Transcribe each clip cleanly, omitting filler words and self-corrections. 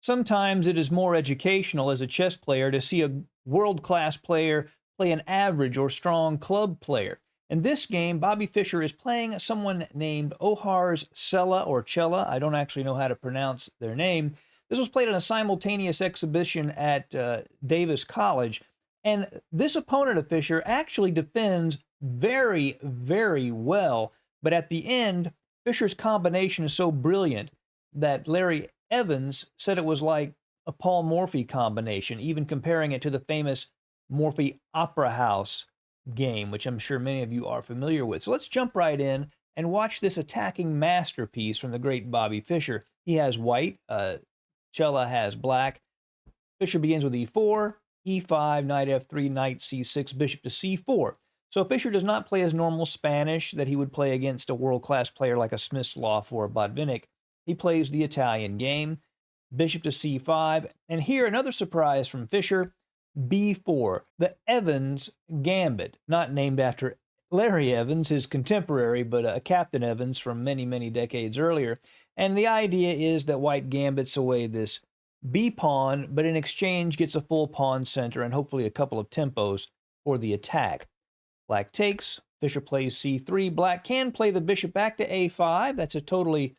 Sometimes it is more educational as a chess player to see a world-class player play an average or strong club player. In this game, Bobby Fischer is playing someone named Ohar's Cella or Cella. I don't actually know how to pronounce their name. This was played in a simultaneous exhibition at Davis College. And this opponent of Fischer actually defends very, very well. But at the end, Fischer's combination is so brilliant that Larry Evans said it was like a Paul Morphy combination, even comparing it to the famous Morphy Opera House game, which I'm sure many of you are familiar with. So let's jump right in and watch this attacking masterpiece from the great Bobby Fischer. He has white, Cella has black. Fischer begins with e4, e5, knight f3, knight c6, bishop to c4. So Fischer does not play his normal Spanish that he would play against a world-class player like a Smyslov or a Botvinnik. He plays the Italian game, bishop to c5, and here another surprise from Fischer, b4, the Evans gambit, not named after Larry Evans, his contemporary, but Captain Evans from many, many decades earlier. And the idea is that white gambits away this b-pawn, but in exchange gets a full pawn center and hopefully a couple of tempos for the attack. Black takes, Fischer plays c3. Black can play the bishop back to a5. That's a totally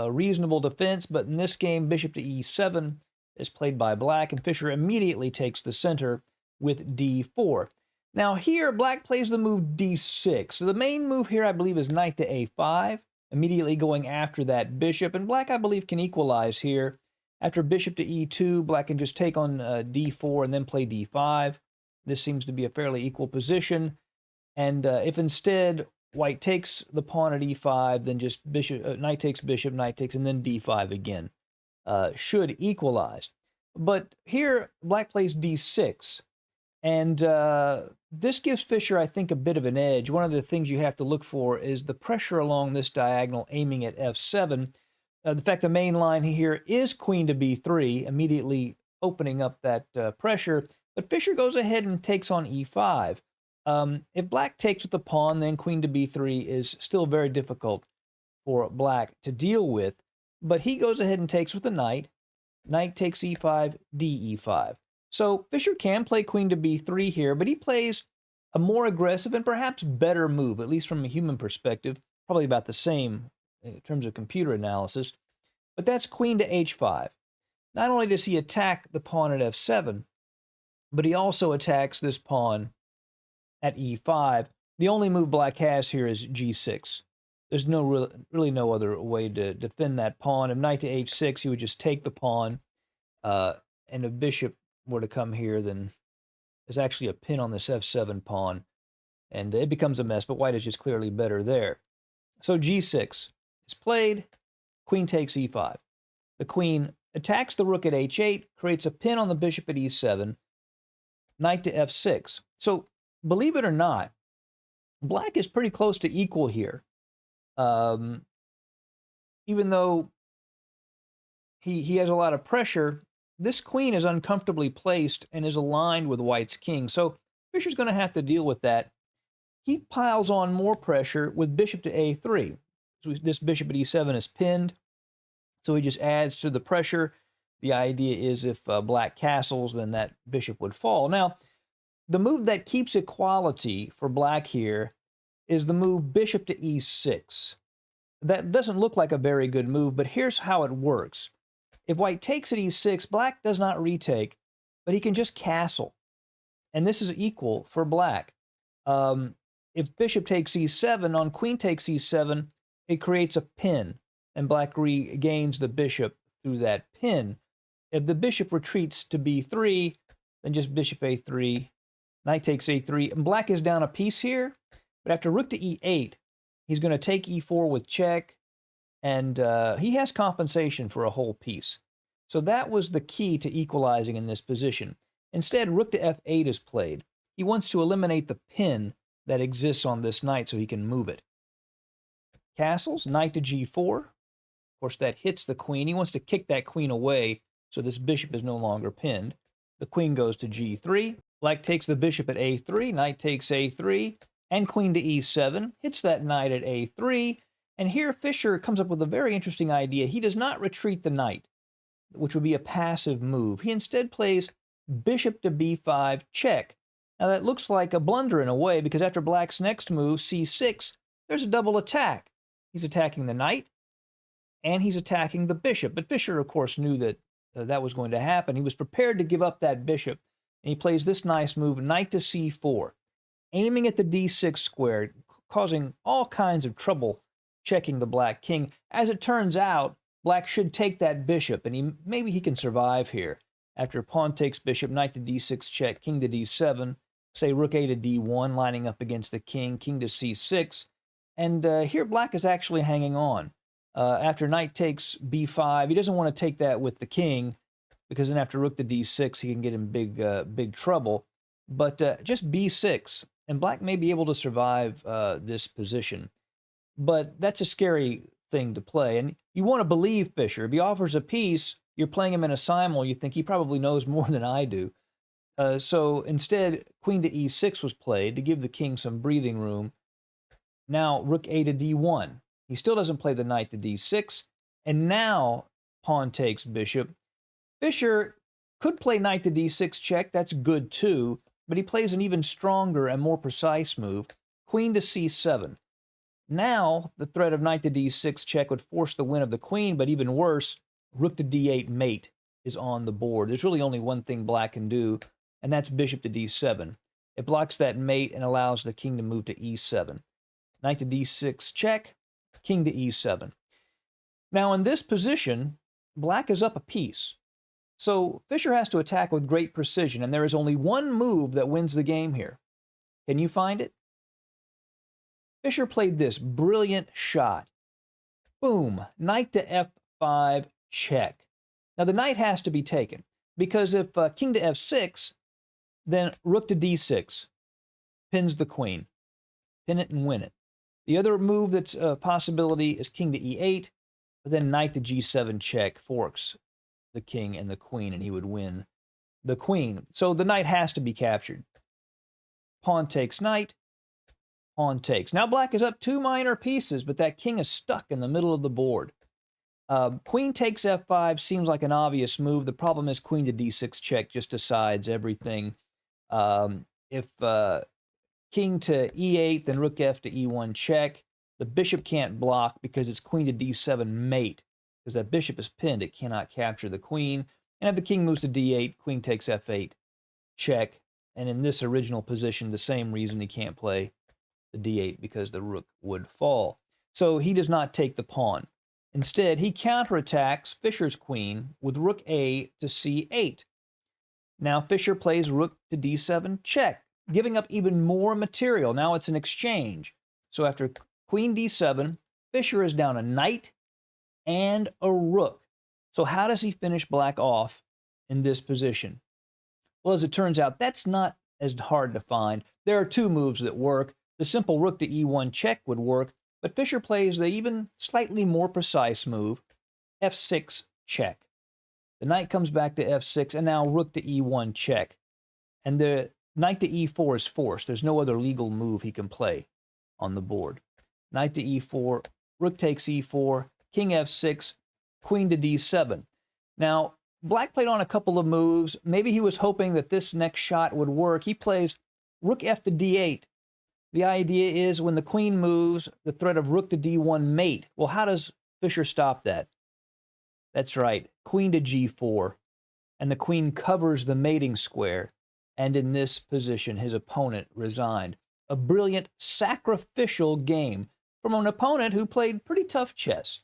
reasonable defense, but in this game, bishop to e7 is played by black, and Fischer immediately takes the center with d4. Now here, black plays the move d6. So the main move here, I believe, is knight to a5, immediately going after that bishop, and black, I believe, can equalize here. After bishop to e2, black can just take on d4 and then play d5. This seems to be a fairly equal position, and if instead white takes the pawn at e5, then just knight takes bishop, knight takes, and then d5 again. Should equalize. But here, black plays d6. And this gives Fischer, I think, a bit of an edge. One of the things you have to look for is the pressure along this diagonal aiming at f7. The fact the main line here is queen to b3, immediately opening up that pressure. But Fischer goes ahead and takes on e5. If black takes with the pawn, then queen to b3 is still very difficult for black to deal with. But he goes ahead and takes with the knight. Knight takes e5, de5. So Fischer can play queen to b3 here, but he plays a more aggressive and perhaps better move, at least from a human perspective, probably about the same in terms of computer analysis. But that's queen to h5. Not only does he attack the pawn at f7, but he also attacks this pawn at e5. The only move black has here is g6. There's really no other way to defend that pawn. If knight to h6, he would just take the pawn, and if bishop were to come here, then there's actually a pin on this f7 pawn, and it becomes a mess, but white is just clearly better there. So g6 is played, queen takes e5. The queen attacks the rook at h8, creates a pin on the bishop at e7, knight to f6. So, believe it or not, black is pretty close to equal here. Even though he has a lot of pressure, this queen is uncomfortably placed and is aligned with white's king. So Fischer's going to have to deal with that. He piles on more pressure with bishop to a3. So this bishop at e7 is pinned, so he just adds to the pressure. The idea is if black castles, then that bishop would fall. Now, the move that keeps equality for black here is the move bishop to e6. That doesn't look like a very good move, but here's how it works. If white takes at e6, black does not retake, but he can just castle. And this is equal for black. If bishop takes e7, on queen takes e7, it creates a pin, and black regains the bishop through that pin. If the bishop retreats to b3, then just bishop a3, knight takes a3, and black is down a piece here. But after rook to e8, he's going to take e4 with check, and he has compensation for a whole piece. So that was the key to equalizing in this position. Instead, rook to f8 is played. He wants to eliminate the pin that exists on this knight so he can move it. Castles, knight to g4. Of course, that hits the queen. He wants to kick that queen away so this bishop is no longer pinned. The queen goes to g3. Black takes the bishop at a3, knight takes a3, and queen to e7, hits that knight at a3, and here Fischer comes up with a very interesting idea. He does not retreat the knight. which would be a passive move. He instead plays bishop to b5 check. Now that looks like a blunder in a way, because after black's next move, c6, there's a double attack. He's attacking the knight, and he's attacking the bishop. But Fischer, of course, knew that that was going to happen. He was prepared to give up that bishop, and he plays this nice move, knight to c4, aiming at the d6 square, causing all kinds of trouble checking the black king. As it turns out, black should take that bishop, and maybe he can survive here. After pawn takes bishop, knight to d6 check, king to d7, say rook a to d1, lining up against the king, king to c6, and here black is actually hanging on. After knight takes b5, he doesn't want to take that with the king, because then after rook to d6, he can get in big trouble. But just b6, and black may be able to survive this position. But that's a scary thing to play, and you want to believe Fischer. If he offers a piece, you're playing him in a simul, you think he probably knows more than I do. So instead, queen to e6 was played to give the king some breathing room. Now rook a to d1. He still doesn't play the knight to d6, and now pawn takes bishop. Fischer could play knight to d6 check, that's good too, but he plays an even stronger and more precise move, queen to c7. Now, the threat of knight to d6 check would force the win of the queen, but even worse, rook to d8 mate is on the board. There's really only one thing black can do, and that's bishop to d7. It blocks that mate and allows the king to move to e7. Knight to d6 check, king to e7. Now, in this position, black is up a piece. So Fischer has to attack with great precision, and there is only one move that wins the game here. Can you find it? Fischer played this brilliant shot. Boom, knight to f5 check. Now the knight has to be taken, because if king to f6, then rook to d6 pins the queen. Pin it and win it. The other move that's a possibility is king to e8, but then knight to g7 check forks the king and the queen, and he would win the queen. So the knight has to be captured. Pawn takes knight, pawn takes. Now black is up 2 minor pieces, but that king is stuck in the middle of the board. Queen takes f5 seems like an obvious move. The problem is queen to d6 check just decides everything. If king to e8, then rook f to e1 check. The bishop can't block because it's queen to d7 mate. Because that bishop is pinned, it cannot capture the queen. And if the king moves to d8, queen takes f8 check. And in this original position, the same reason he can't play the d8, because the rook would fall. So he does not take the pawn. Instead, he counterattacks Fischer's queen with rook a to c8. Now Fischer plays rook to d7 check, giving up even more material. Now it's an exchange. So after queen d7, Fischer is down a knight and a rook. So how does he finish black off in this position? Well, as it turns out, that's not as hard to find. There are 2 moves that work. The simple rook to e1 check would work, but Fischer plays the even slightly more precise move, f6 check. The knight comes back to f6, and now rook to e1 check. And the knight to e4 is forced. There's no other legal move he can play on the board. Knight to e4, rook takes e4, king f6, queen to d7. Now, black played on a couple of moves. Maybe he was hoping that this next shot would work. He plays rook f to d8. The idea is when the queen moves, the threat of rook to d1 mate. Well, how does Fischer stop that? That's right, queen to g4, and the queen covers the mating square, and in this position, his opponent resigned. A brilliant, sacrificial game from an opponent who played pretty tough chess.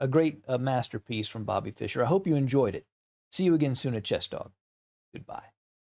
A great masterpiece from Bobby Fischer. I hope you enjoyed it. See you again soon at Chess Dog. Goodbye.